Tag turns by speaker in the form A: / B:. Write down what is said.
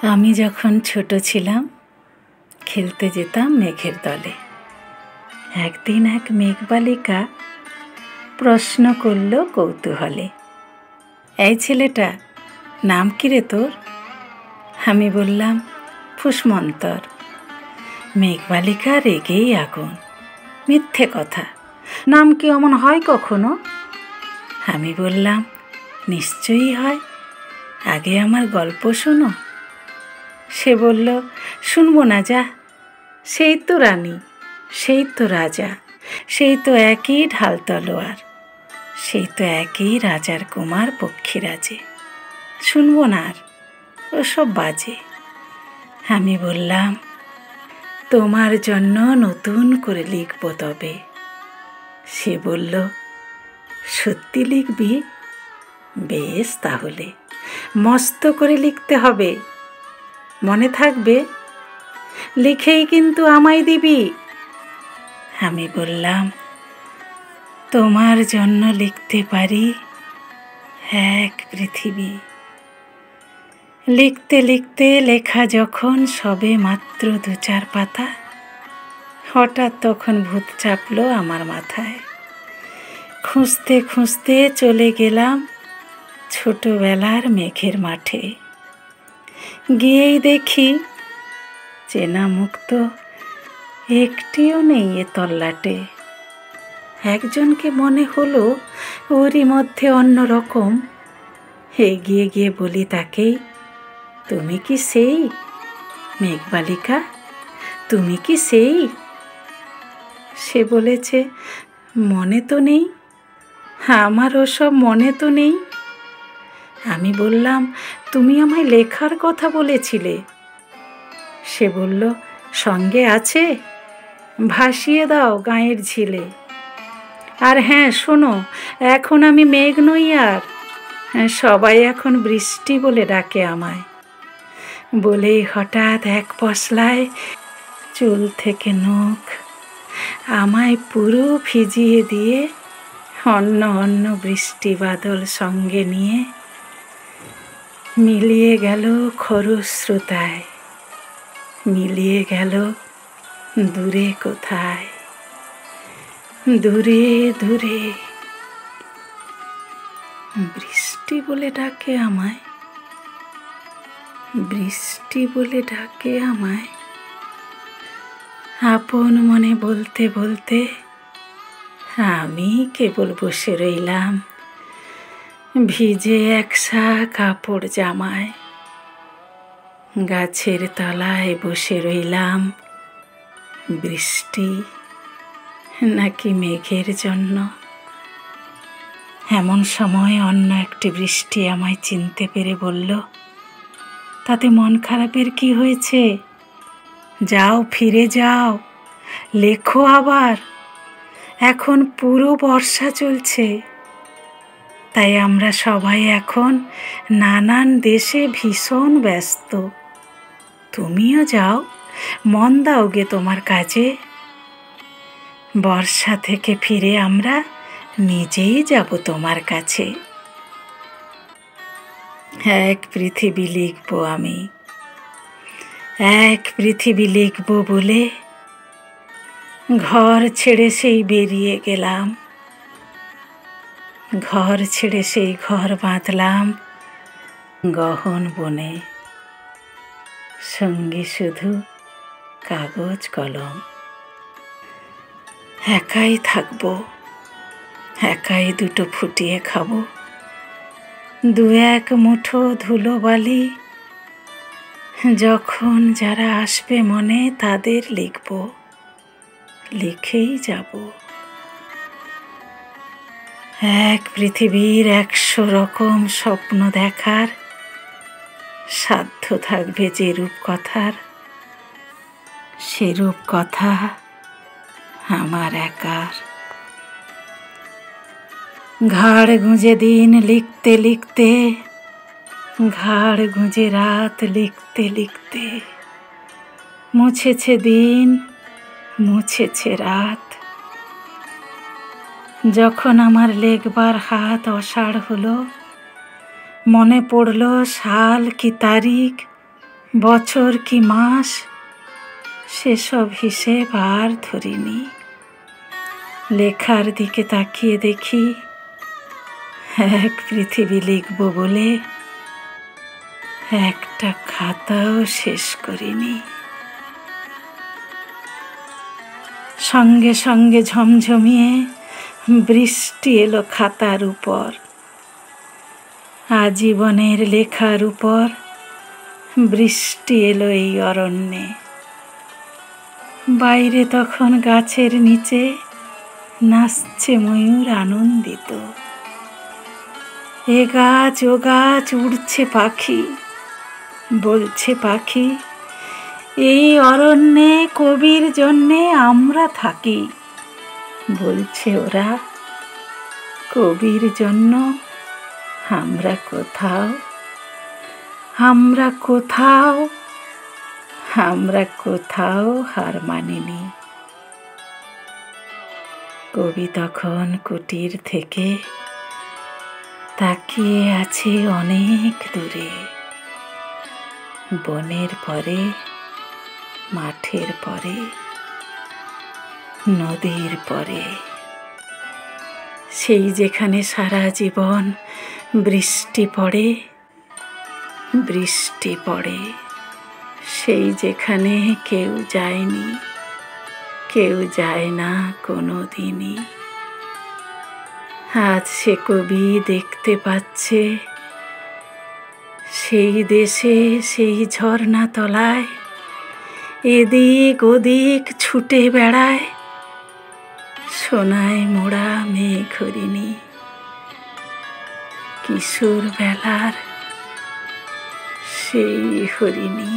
A: আমি যখন ছোট ছিলাম খেলতে যেতাম মেঘের দলে। একদিন এক মেঘবালিকা প্রশ্ন করল কৌতূহলে, এই ছেলেটা নাম কি রে তোর? আমি বললাম ফুসমন্তর। মেঘবালিকা রেগেই আগুন, মিথ্যে কথা, নাম কি অমন হয় কখনো? আমি বললাম নিশ্চয়ই হয়, আগে আমার গল্প শোনো। সে বলল শুনবো না, যা, সেই তো রানী, সেই তো রাজা, সেই তো একই ঢাল তলোয়ার, সেই তো একই রাজার কুমার পক্ষীরাজে, শুনবো না আর, ওসব বাজে। আমি বললাম তোমার জন্য নতুন করে লিখব তবে। সে বলল সত্যি লিখবি? বেশ, তাহলে মস্ত করে লিখতে হবে, মনে থাকবে, লিখেই কিন্তু আমায় দিবি। আমি বললাম তোমার জন্য লিখতে পারি এক পৃথিবী। লিখতে লিখতে লেখা যখন সবে মাত্র 2-4 পাতা, হঠাৎ তখন ভূত চাপল আমার মাথায়। খুঁজতে খুঁজতে চলে গেলাম ছোটবেলার মেঘের মাঠে। গিয়েই দেখি চেনা মুখ তো একটিও নেই এ তল্লাটে। একজনকে মনে হলো ওরই মধ্যে অন্যরকম। এগিয়ে গিয়ে বলি তাকেই, তুমি কি সেই মেঘবালিকা? তুমি কি সেই? সে বলেছে মনে তো নেই, আমার ওসব মনে তো নেই। আমি বললাম তুমি আমায় লেখার কথা বলেছিলে। সে বলল সঙ্গে আছে, ভাসিয়ে দাও গাঁয়ের ঝিলে। আর হ্যাঁ শোনো, এখন আমি মেঘ নই আর, সবাই এখন বৃষ্টি বলে ডাকে আমায়। বলেই হঠাৎ এক পশলায় চুল থেকে নখ আমায় পুরো ভিজিয়ে দিয়ে অন্য অন্য বৃষ্টি বাদল সঙ্গে নিয়ে মিলিয়ে গেল খরস্রোতায়, মিলিয়ে গেল দূরে কোথায়, দূরে দূরে। বৃষ্টি বলে ডাকে আমায়, বৃষ্টি বলে ডাকে আমায়। আপন মনে বলতে বলতে আমি কেবল বসে রইলাম ভিজে একসা কাপড় জামায়। গাছের তলায় বসে রইলাম, বৃষ্টি নাকি মেঘের জন্য। এমন সময় অন্য একটি বৃষ্টি আমায় চিনতে পেরে বলল, তাতে মন খারাপের কি হয়েছে? যাও, ফিরে যাও, লেখো আবার, এখন পুরো বর্ষা চলছে, তাই আমরা সবাই এখন নানান দেশে ভীষণ ব্যস্ত। তুমিও যাও, মন দাও গে তোমার কাজে। বর্ষা থেকে ফিরে আমরা নিজেই যাব তোমার কাছে। এক পৃথিবী লিখব আমি, এক পৃথিবী লিখব বলে ঘর ছেড়ে সেই বেরিয়ে গেলাম। ঘর ছেড়ে সেই ঘর বাঁধলাম গহন বনে, সঙ্গে শুধু কাগজ কলম। একাই থাকবো, একাই দুটো ফুটিয়ে খাবো, 2-1 মুঠো ধুলো বালি, যখন যারা আসবে মনে তাদের লিখব, লিখেই যাব। এক পৃথিবীর 100 রকম স্বপ্ন দেখার সাধ্য থাকবে যে রূপকথার, সে রূপকথা আমার একার। ঘাড় গুঁজে দিন লিখতে লিখতে, ঘাড় গুঁজে রাত লিখতে লিখতে, মুছেছে দিন, মুছেছে রাত। যখন আমার লেখবার হাত অসাড় হলো, মনে পড়ল সাল কি তারিখ, বছর কি মাস সেসব হিসেব আর ধরিনি। লেখার দিকে তাকিয়ে দেখি এক পৃথিবী লিখব বলে একটা খাতাও শেষ করিনি। সঙ্গে সঙ্গে ঝমঝমিয়ে বৃষ্টি এলো খাতার উপর, আজীবনের লেখার উপর বৃষ্টি এলো এই অরণ্যে। বাইরে তখন গাছের নিচে নাচছে ময়ূর আনন্দিত। এ গাছ ও গাছ উড়ছে পাখি, বলছে পাখি এই অরণ্যে কবির জন্যে আমরা থাকি। বলছে ওরা কবির জন্য আমরা কোথাও, আমরা কোথাও, আমরা কোথাও হার মানিনি। কবি তখন কুটির থেকে তাকিয়ে আছে অনেক দূরে, বনের পরে, মাঠের পরে, নদীর পরে, সেই যেখানে সারা জীবন বৃষ্টি পড়ে, বৃষ্টি পড়ে, সেই যেখানে কেউ যায়নি, কেউ যায় না কোনো দিনই। আজ সে কবি দেখতে পাচ্ছে সেই দেশে, সেই ঝর্ণা তলায় এদিক ওদিক ছুটে বেড়ায় সোনায় মোড়া মেঘ হরিণী। কিশোর বেলার সেই হরিণী।